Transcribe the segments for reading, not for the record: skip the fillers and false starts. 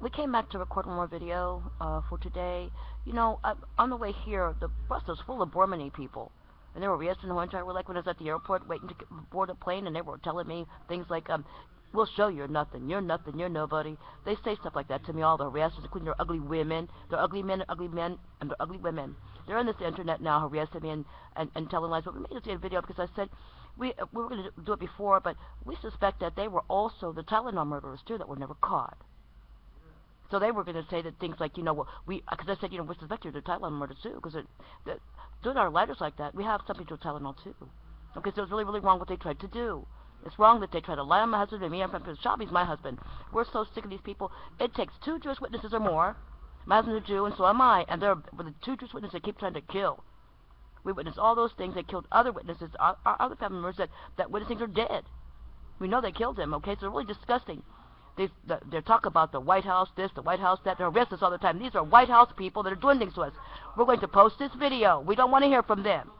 we came back to record one more video for today. You know, on the way here, the bus was full of Bormani people. And they were arresting the one time. Like when I was at the airport waiting to board a plane, and they were telling me things like, we'll show you're nothing, you're nobody. They say stuff like that to me, all the harassers, including their ugly women, their ugly men, and their ugly women. They're on this internet now harassing me and telling lies. But we made this video because I said we were going to do it before, but we suspect that they were also the Tylenol murderers, too, that were never caught. So they were going to say that things like, well, because I said, we're suspecting the Tylenol murders, too, because doing our lighters like that, we have something to Tylenol, too. Okay, so it's really, really wrong what they tried to do. It's wrong that they try to lie on my husband and me. I'm from Shabby's my husband. We're so sick of these people. It takes 2 Jewish witnesses or more. My husband's a Jew, and so am I. And they're the 2 Jewish witnesses they keep trying to kill. We witnessed all those things. They killed other witnesses, our other family members that witnessing are dead. We know they killed them, okay? So it's really disgusting. They talk about the White House this, the White House that. They arrest us all the time. These are White House people that are doing things to us. We're going to post this video. We don't want to hear from them.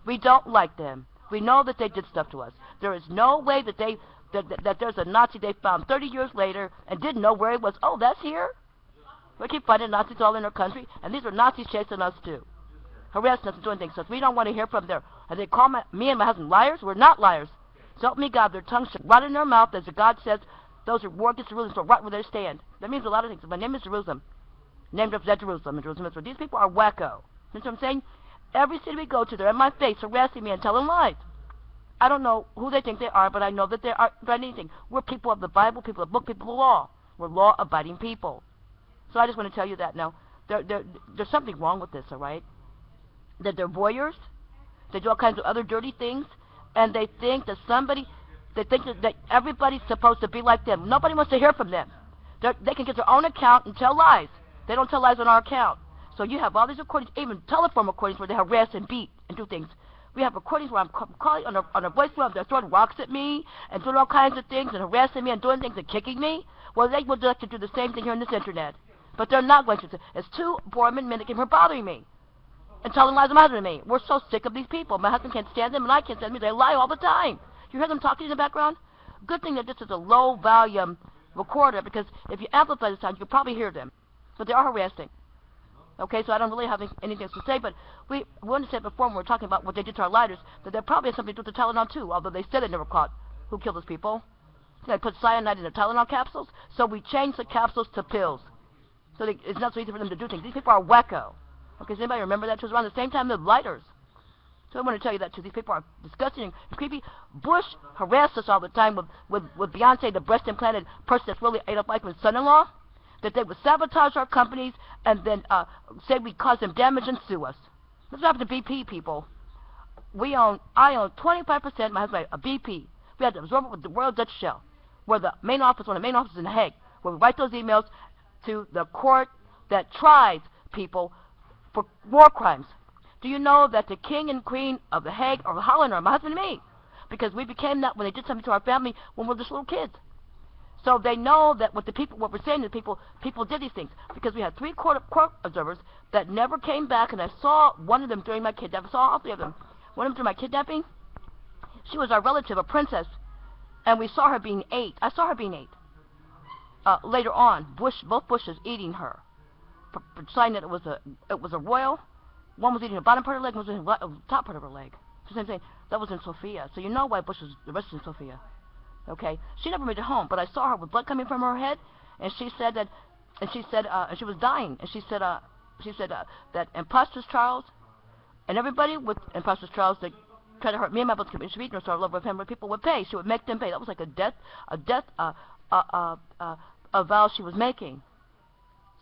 We don't like them. We know that they did stuff to us. There is no way that that there's a Nazi they found 30 years later and didn't know where he was. Oh, that's here? We keep finding Nazis all in our country, and these are Nazis chasing us too. Harassing us and doing things to us. We don't want to hear from them. And they call me and my husband liars? We're not liars. So help me God, their tongues should rot in their mouth, as the God says, those who war against Jerusalem shall rot where they stand. That means a lot of things. My name is Jerusalem. Named after that Jerusalem, and Jerusalem is where these people are wacko. You know what I'm saying? Every city we go to, they're in my face harassing me and telling lies. I don't know who they think they are, but I know that they aren't anything. We're people of the Bible, people of the book, people of the law. We're law-abiding people. So I just want to tell you that now. There's something wrong with this, all right? That they're voyeurs. They do all kinds of other dirty things, and they think that that everybody's supposed to be like them. Nobody wants to hear from them. They can get their own account and tell lies. They don't tell lies on our account. So you have all these recordings, even telephone recordings where they harass and beat and do things. We have recordings where I'm calling on a voicemail. They're throwing rocks at me and doing all kinds of things and harassing me and doing things and kicking me. Well, they would like to do the same thing here on this internet. But they're not going to. It's 2 Borman men that came here bothering me and telling lies on my husband and me. We're so sick of these people. My husband can't stand them and I can't stand them. They lie all the time. You hear them talking in the background? Good thing that this is a low volume recorder, because if you amplify the sound, you can probably hear them. But they are harassing. Okay, so I don't really have anything to say, but we wanted to say before when we were talking about what they did to our lighters, that they probably had something to do with the Tylenol too, although they said they never caught who killed those people. They put cyanide in the Tylenol capsules, so we changed the capsules to pills. So it's not so easy for them to do things. These people are wacko. Okay, does anybody remember that? It was around the same time the lighters. So I want to tell you that too. These people are disgusting and creepy. Bush harassed us all the time with Beyonce, the breast implanted person that's really Adolf Eichmann's son-in-law, that they would sabotage our companies and then say we caused them damage and sue us. That's what happened to BP, people. I own 25%, my husband a BP. We had to absorb it with the Royal Dutch Shell, where one of the main offices in The Hague, where we write those emails to the court that tries people for war crimes. Do you know that the king and queen of The Hague are Hollander, my husband and me? Because we became that when they did something to our family when we were just little kids. So they know that what we're saying to people did these things. Because we had 3 court observers that never came back, and I saw one of them during my kidnapping. I saw all 3 of them. One of them during my kidnapping. She was our relative, a princess, and we saw her being ate. I saw her being ate. Later on, both Bushes eating her, saying that it was a royal. One was eating the bottom part of her leg, one was eating the top part of her leg. So I'm saying that was in Sofia. So you know why Bush was arrested in Sofia. Okay, she never made it home, but I saw her with blood coming from her head, and she said that, and she was dying, and she said that imposters trials, and everybody with imposters trials that tried to hurt me and my brother, she beat her, so I love with him, where people would pay. She would make them pay. That was like a vow she was making.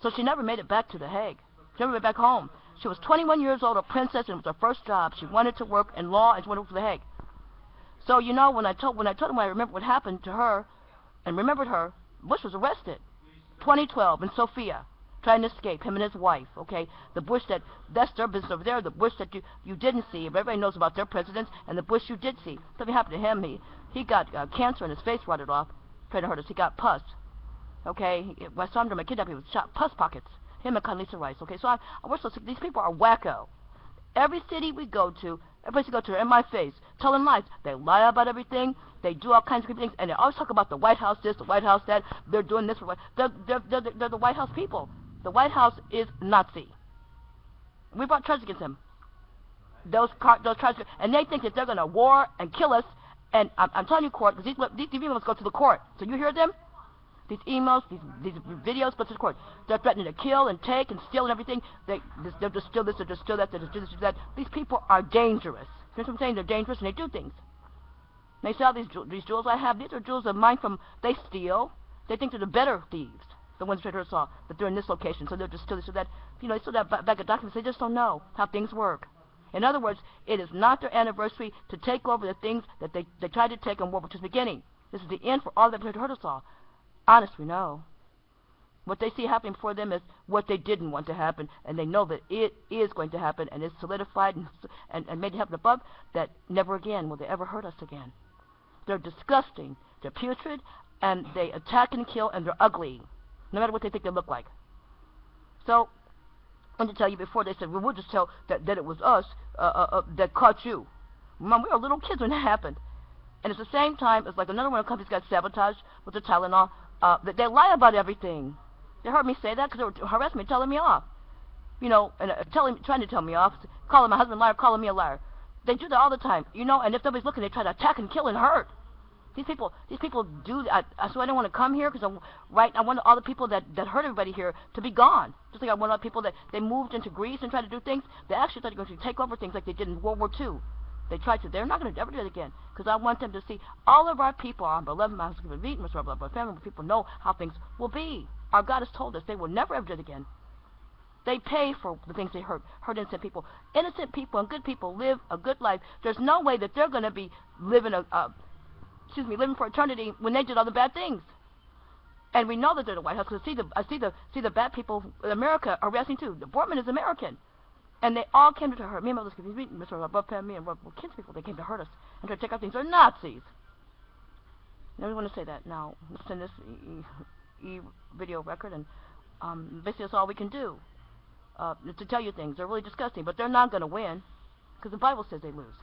So she never made it back to The Hague. She never made it back home. She was 21 years old, a princess, and it was her first job. She wanted to work in law, and she wanted to work for The Hague. So you know, when I told him I remember what happened to her, and remembered her, Bush was arrested, 2012 in Sofia, trying to escape, him and his wife. Okay, the Bush that's their business over there. The Bush that you didn't see, everybody knows about their presidents, and the Bush you did see. Something happened to him. He got cancer and his face rotted off, trying to hurt us. He got pus. Okay, I saw him during my kidnapping. He was shot, pus pockets. Him and Condoleezza Rice. Okay, so we're so sick. These people are wacko. Every city we go to, Every place you go to, in my face, telling lies. They lie about everything. They do all kinds of creepy things, and they always talk about the White House this, the White House that. They're doing this. They're the White House people. The White House is Nazi. We brought charges against them. Those charges, and they think that they're going to war and kill us. And I'm telling you, court, because these emails go to the court. So you hear them? These emails, these videos go to the court. They're threatening to kill and take and steal and everything. They'll just steal this, they'll just steal that, they'll just do this, do that. These people are dangerous. You know what I'm saying? They're dangerous and they do things. And they say all these jewels I have, these are jewels of mine from, they steal. They think they're the better thieves, the ones that saw, that they're in this location. So they'll just steal this or that. You know, they steal that bag of documents. They just don't know how things work. In other words, it is not their anniversary to take over the things that they tried to take on World War II's beginning. This is the end for all that tried to hurt us all. Honest, we know. What they see happening for them is what they didn't want to happen, and they know that it is going to happen, and it's solidified and made to happen above, that never again will they ever hurt us again. They're disgusting, they're putrid, and they attack and kill, and they're ugly, no matter what they think they look like. So, I want to tell you before, they said, well, we'll just tell that it was us that caught you. Mom, we were little kids when that happened. And at the same time, it's like another one of the companies got sabotaged with the Tylenol. They lie about everything. They heard me say that because they were harassing me, telling me off. You know, and trying to tell me off, calling my husband a liar, calling me a liar. They do that all the time, you know, and if nobody's looking, they try to attack and kill and hurt. These people do that. So I don't want to come here because I want all the people that hurt everybody here to be gone. Just like I want all the people that they moved into Greece and tried to do things. They actually thought they were going to take over things like they did in World War II. They tried to. They're not going to ever do it again. Because I want them to see all of our people, our beloved Master, our beloved family, where people know how things will be. Our God has told us they will never ever do it again. They pay for the things they hurt innocent people. Innocent people and good people live a good life. There's no way that they're going to be living living for eternity when they did all the bad things. And we know that they're the White House because I see the bad people in America harassing too. The Bortman is American. And they all came to hurt me and my brothers, Mr. Webcam, me and kids people. They came to hurt us and try to take our things. They're Nazis. And we want to say that now. Let's send this video record, and basically that's all we can do to tell you things. They're really disgusting, but they're not going to win because the Bible says they lose.